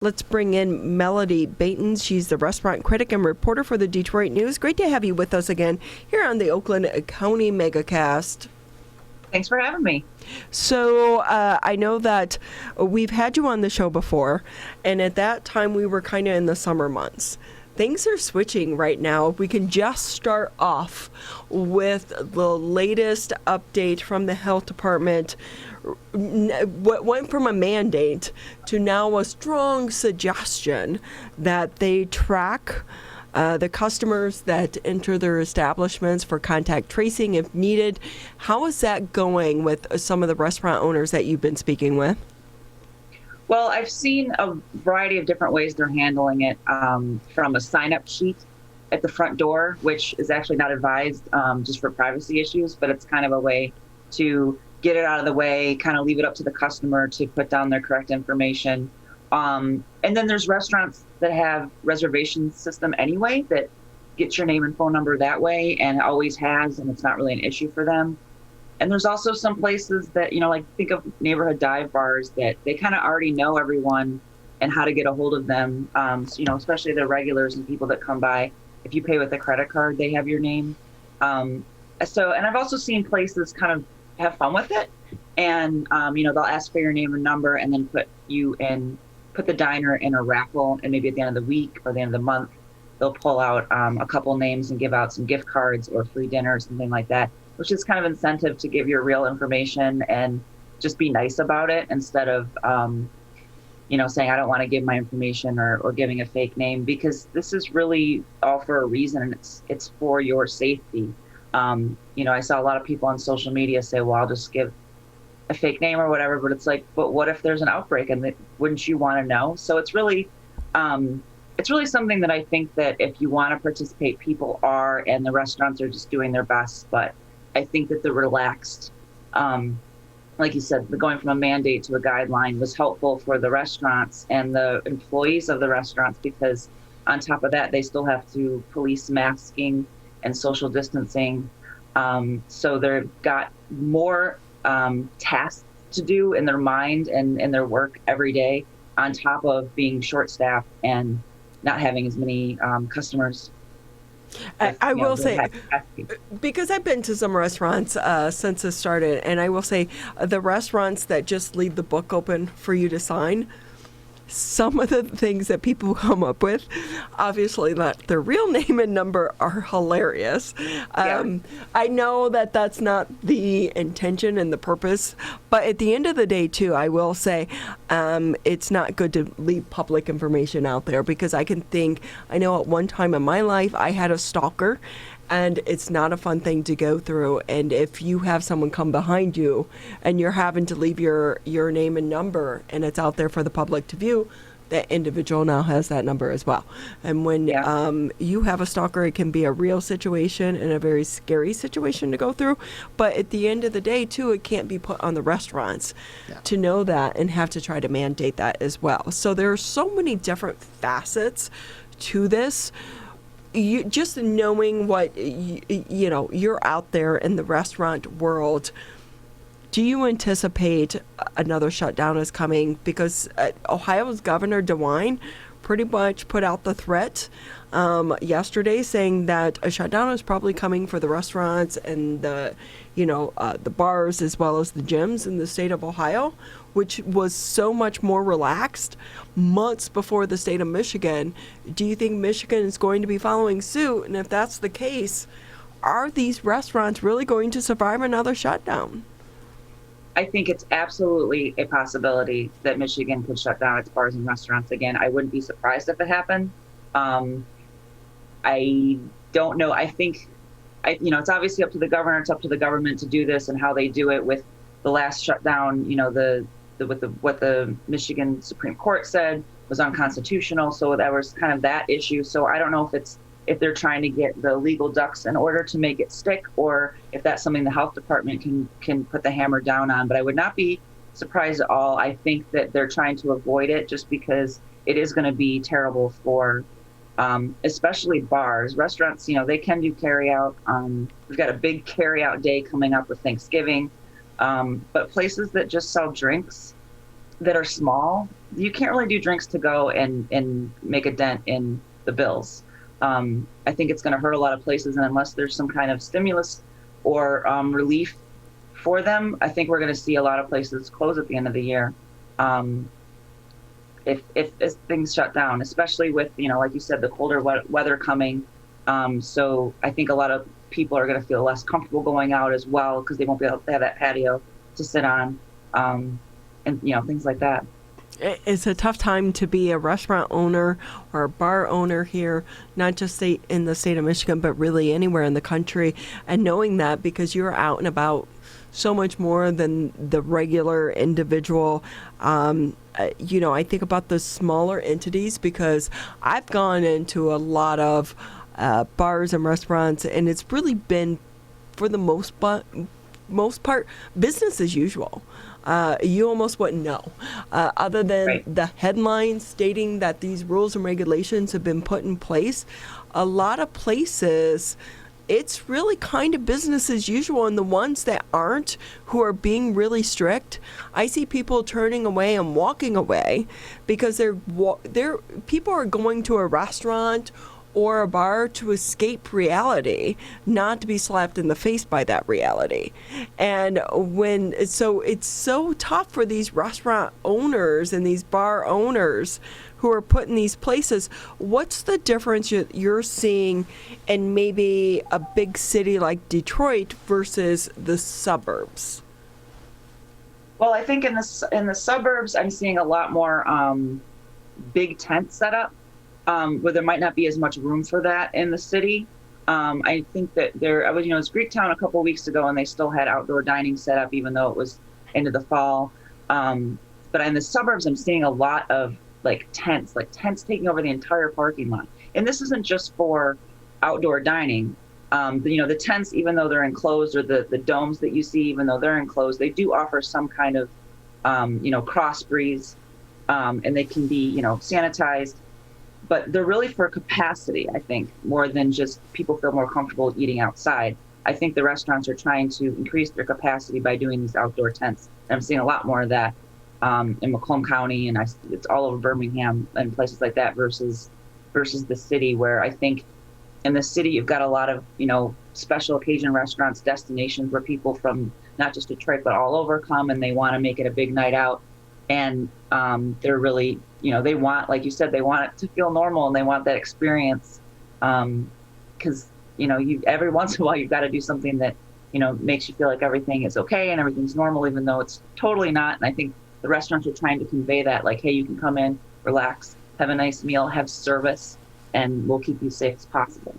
Let's bring in Melody Baetans. She's the restaurant critic and reporter for the Detroit News. Great to have you with us again here on the Oakland County Megacast. Thanks for having me. So I know that we've had you on the show before, and at that time we were kind of in the summer months. Things are switching right now. We can just start off with the latest update from the health department. What went from a mandate to now a strong suggestion that they track the customers that enter their establishments for contact tracing if needed. How is that going with some of the restaurant owners that you've been speaking with? Well, I've seen a variety of different ways they're handling it, from a sign-up sheet at the front door, which is actually not advised just for privacy issues, but it's kind of a way to get it out of the way, kind of leave it up to the customer to put down their correct information. And then there's restaurants that have reservation system anyway that gets your name and phone number that way, and it always has, and it's not really an issue for them. And there's also some places that, like think of neighborhood dive bars that they kind of already know everyone and how to get a hold of them. Especially the regulars and people that come by. If you pay with a credit card, they have your name. And I've also seen places kind of have fun with it. And, they'll ask for your name and number and then put the diner in a raffle. And maybe at the end of the week or the end of the month, they'll pull out a couple names and give out some gift cards or free dinner or something like that, which is kind of incentive to give your real information and just be nice about it instead of, saying, I don't want to give my information or giving a fake name, because this is really all for a reason, and it's for your safety. I saw a lot of people on social media say, well, I'll just give a fake name or whatever, but it's like, but what if there's an outbreak, and wouldn't you want to know? So it's really something that I think that if you want to participate, people are, and the restaurants are just doing their best. But I think that the relaxed, like you said, the going from a mandate to a guideline was helpful for the restaurants and the employees of the restaurants, because on top of that, they still have to police masking and social distancing. So they've got more tasks to do in their mind and in their work every day, on top of being short-staffed and not having as many customers. I will say, because I've been to some restaurants since this started, and I will say the restaurants that just leave the book open for you to sign, some of the things that people come up with, obviously not their real name and number, are hilarious. I know that that's not the intention and the purpose, but at the end of the day, too, I will say it's not good to leave public information out there, because I know at one time in my life I had a stalker, and it's not a fun thing to go through. And if you have someone come behind you and you're having to leave your name and number, and it's out there for the public to view, that individual now has that number as well. And when you have a stalker, it can be a real situation and a very scary situation to go through. But at the end of the day, too, it can't be put on the restaurants to know that and have to try to mandate that as well. So there are so many different facets to this. You just knowing what you're out there in the restaurant world, do you anticipate another shutdown is coming? Because Ohio's Governor DeWine pretty much put out the threat yesterday, saying that a shutdown is probably coming for the restaurants and the bars as well as the gyms in the state of Ohio, which was so much more relaxed months before the state of Michigan. Do you think Michigan is going to be following suit? And if that's the case, are these restaurants really going to survive another shutdown? I think it's absolutely a possibility that Michigan could shut down its bars and restaurants again. I wouldn't be surprised if it happened. I don't know. I think, it's obviously up to the governor. It's up to the government to do this, and how they do it. With the last shutdown, what the Michigan Supreme Court said was unconstitutional. So that was kind of that issue. So I don't know if they're trying to get the legal ducks in order to make it stick, or if that's something the health department can put the hammer down on. But I would not be surprised at all. I think that they're trying to avoid it just because it is going to be terrible for especially bars. Restaurants, they can do carry out. We've got a big carry out day coming up with Thanksgiving. But places that just sell drinks, that are small, you can't really do drinks to go and make a dent in the bills. I think it's going to hurt a lot of places, and unless there's some kind of stimulus or relief for them, I think we're going to see a lot of places close at the end of the year. If things shut down, especially with, like you said, the colder weather coming. So I think a lot of people are going to feel less comfortable going out as well, because they won't be able to have that patio to sit on, and things like that. It's a tough time to be a restaurant owner or a bar owner here, not just in the state of Michigan, but really anywhere in the country. And knowing that, because you're out and about so much more than the regular individual. I think about the smaller entities, because I've gone into a lot of bars and restaurants, and it's really been, for the most part, business as usual. You almost wouldn't know, other than Right. the headlines stating that these rules and regulations have been put in place. A lot of places, it's really kind of business as usual. And the ones that aren't, who are being really strict, I see people turning away and walking away because people are going to a restaurant or a bar to escape reality, not to be slapped in the face by that reality. And so it's so tough for these restaurant owners and these bar owners who are put in these places. What's the difference you're seeing in maybe a big city like Detroit versus the suburbs? Well, I think in the suburbs, I'm seeing a lot more big tent setup, where there might not be as much room for that in the city. I think that I was, it was Greektown a couple of weeks ago, and they still had outdoor dining set up, even though it was into the fall. But in the suburbs, I'm seeing a lot of tents taking over the entire parking lot. And this isn't just for outdoor dining. The tents, even though they're enclosed, or the domes that you see, even though they're enclosed, they do offer some kind of, cross breeze, and they can be, sanitized. But they're really for capacity, I think, more than just people feel more comfortable eating outside. I think the restaurants are trying to increase their capacity by doing these outdoor tents. And I'm seeing a lot more of that in Macomb County, and it's all over Birmingham and places like that, versus the city, where I think in the city you've got a lot of, special occasion restaurants, destinations where people from not just Detroit but all over come, and they want to make it a big night out. And they're really, they want, like you said, they want it to feel normal, and they want that experience. Because, every once in a while you've got to do something that, makes you feel like everything is okay and everything's normal, even though it's totally not. And I think the restaurants are trying to convey that, like, hey, you can come in, relax, have a nice meal, have service, and we'll keep you safe as possible.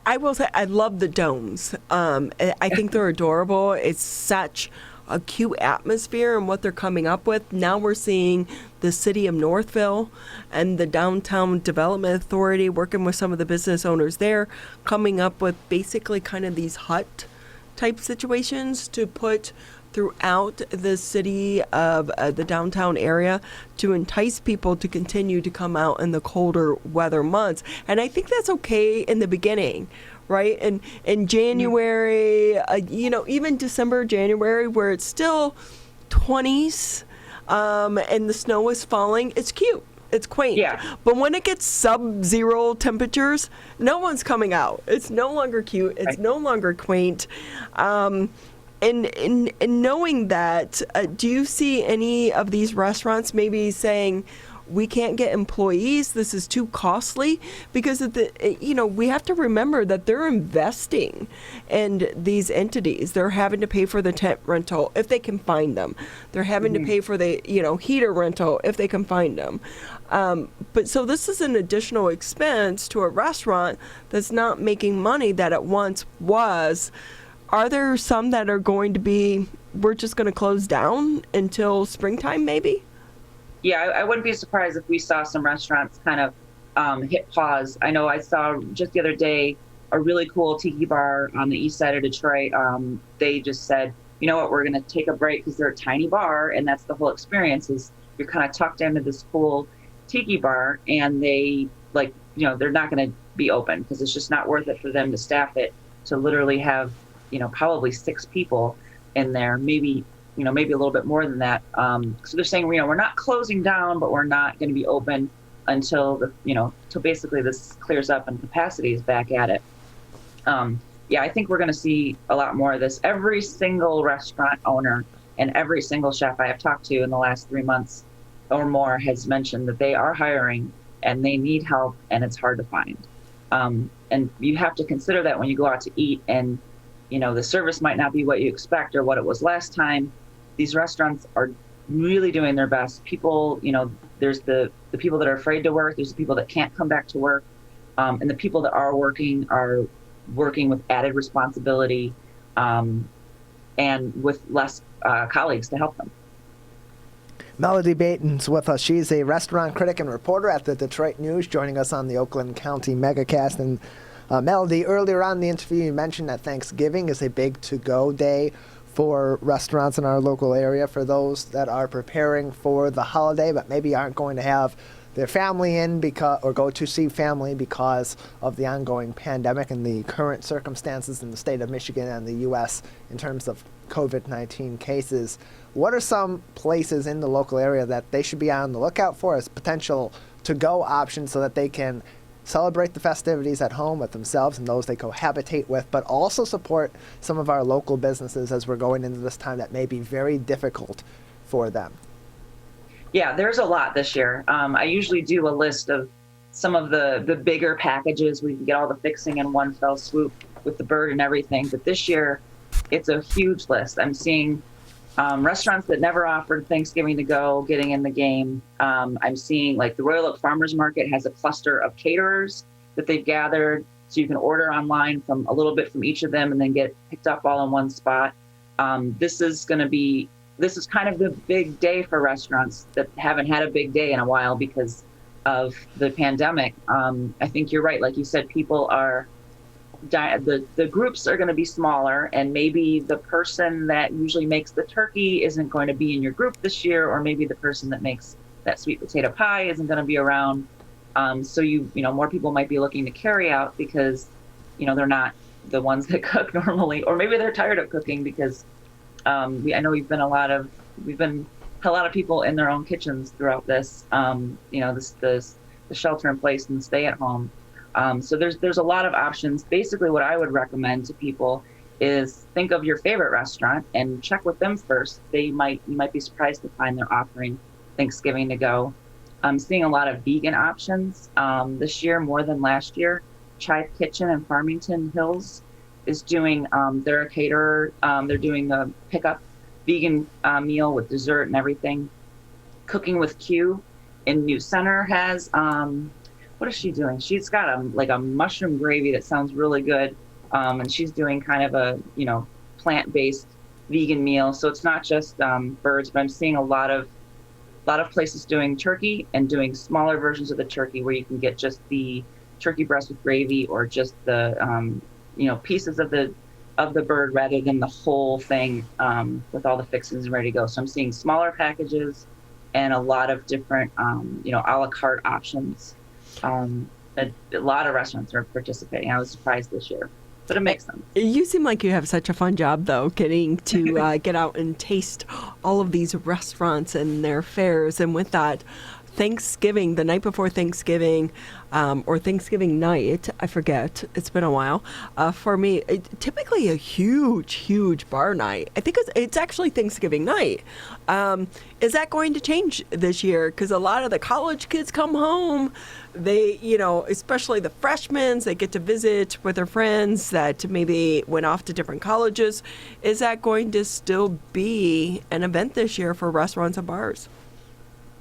I will say I love the domes. I think they're adorable. It's such a cute atmosphere and what they're coming up with. Now we're seeing the city of Northville and the Downtown Development Authority, working with some of the business owners there, coming up with basically kind of these hut type situations to put throughout the city of the downtown area to entice people to continue to come out in the colder weather months. And I think that's okay in the beginning, right? And in January, even December, January, where it's still 20s and the snow is falling, it's cute. It's quaint. Yeah. But when it gets sub-zero temperatures, no one's coming out. It's no longer cute. It's Right. no longer quaint. And knowing that, do you see any of these restaurants maybe saying, we can't get employees, this is too costly? Because we have to remember that they're investing in these entities. They're having to pay for the tent rental if they can find them. They're having to pay for the heater rental if they can find them. But so this is an additional expense to a restaurant that's not making money that it once was. Are there some that are going to be, we're just going to close down until springtime maybe? Yeah, I wouldn't be surprised if we saw some restaurants kind of hit pause. I know I saw just the other day a really cool tiki bar on the east side of Detroit. They just said, you know what, we're going to take a break, because they're a tiny bar, and that's the whole experience, is you're kind of tucked into this cool tiki bar, and they they're not going to be open because it's just not worth it for them to staff it to literally have probably 6 people in there, maybe maybe a little bit more than that. So they're saying, we're not closing down, but we're not going to be open until till basically this clears up and capacity is back at it. Yeah, I think we're going to see a lot more of this. Every single restaurant owner and every single chef I have talked to in the last 3 months or more has mentioned that they are hiring and they need help, and it's hard to find. And you have to consider that when you go out to eat, and the service might not be what you expect or what it was last time. These restaurants are really doing their best. People, there's the people that are afraid to work. There's the people that can't come back to work. And the people that are working with added responsibility, and with less colleagues to help them. Melody Baetans with us. She's a restaurant critic and reporter at the Detroit News, joining us on the Oakland County Megacast. And Melody, earlier on in the interview, you mentioned that Thanksgiving is a big to-go day for restaurants in our local area, for those that are preparing for the holiday but maybe aren't going to have their family in or go to see family because of the ongoing pandemic and the current circumstances in the state of Michigan and the U.S. in terms of COVID-19 cases. What are some places in the local area that they should be on the lookout for as potential to-go options so that they can celebrate the festivities at home with themselves and those they cohabitate with, but also support some of our local businesses as we're going into this time that may be very difficult for them? Yeah, there's a lot this year. I usually do a list of some of the bigger packages where you can get all the fixing in one fell swoop with the bird and everything. But this year, it's a huge list. I'm seeing restaurants that never offered Thanksgiving to go getting in the game. I'm seeing like the Royal Oak Farmers Market has a cluster of caterers that they've gathered, so you can order online from a little bit from each of them and then get picked up all in one spot. This is kind of the big day for restaurants that haven't had a big day in a while because of the pandemic. I think you're right. Like you said, people are the groups are going to be smaller, and maybe the person that usually makes the turkey isn't going to be in your group this year, or maybe the person that makes that sweet potato pie isn't going to be around. So more people might be looking to carry out because they're not the ones that cook normally, or maybe they're tired of cooking because I know we've been a lot of people in their own kitchens throughout this, the shelter in place and stay at home. So there's a lot of options. Basically, what I would recommend to people is think of your favorite restaurant and check with them first. You might be surprised to find they're offering Thanksgiving to go. I'm seeing a lot of vegan options this year more than last year. Chive Kitchen in Farmington Hills is doing, they're a caterer. They're doing a pickup vegan meal with dessert and everything. Cooking with Q in New Center has, what is she doing? She's got a mushroom gravy that sounds really good. And she's doing kind of a, plant-based vegan meal. So it's not just birds, but I'm seeing a lot of places doing turkey and doing smaller versions of the turkey where you can get just the turkey breast with gravy or just the, pieces of the bird rather than the whole thing with all the fixings ready to go. So I'm seeing smaller packages and a lot of different, a la carte options. A lot of restaurants are participating. I was surprised this year, but it makes sense. You seem like you have such a fun job, though, getting to get out and taste all of these restaurants and their fairs. And with that, Thanksgiving, the night before Thanksgiving, or Thanksgiving night, I forget, it's been a while, for me, typically a huge bar night. I think it's actually Thanksgiving night. Is that going to change this year? Because a lot of the college kids come home, they, especially the freshmen, they get to visit with their friends that maybe went off to different colleges. Is that going to still be an event this year for restaurants and bars?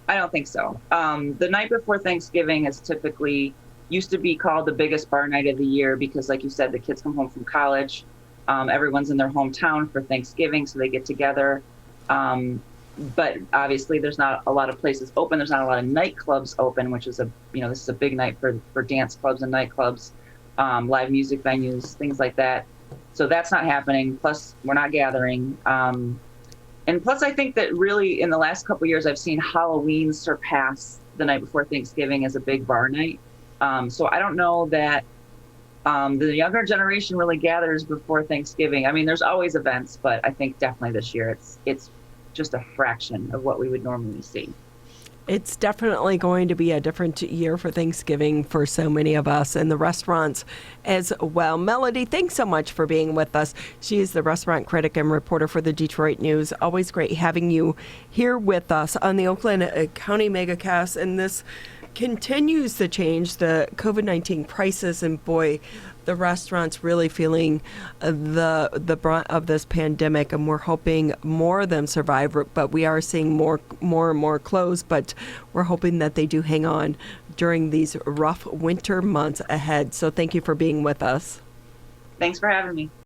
I don't think so. The night before Thanksgiving is typically used to be called the biggest bar night of the year because, like you said, the kids come home from college. Everyone's in their hometown for Thanksgiving, so they get together. But obviously, there's not a lot of places open. There's not a lot of nightclubs open, which is this is a big night for dance clubs and nightclubs, live music venues, things like that. So that's not happening. Plus, we're not gathering. And plus, I think that really in the last couple of years, I've seen Halloween surpass the night before Thanksgiving as a big bar night. So I don't know that the younger generation really gathers before Thanksgiving. I mean, there's always events, but I think definitely this year it's just a fraction of what we would normally see. It's definitely going to be a different year for Thanksgiving for so many of us, and the restaurants as well. Melody, thanks so much for being with us. She is the restaurant critic and reporter for the Detroit News. Always great having you here with us on the Oakland County Megacast, and this continues to change the COVID-19 crisis, and boy, the restaurants really feeling the brunt of this pandemic, and we're hoping more of them survive, but we are seeing more and more close, but we're hoping that they do hang on during these rough winter months ahead. So thank you for being with us. Thanks for having me.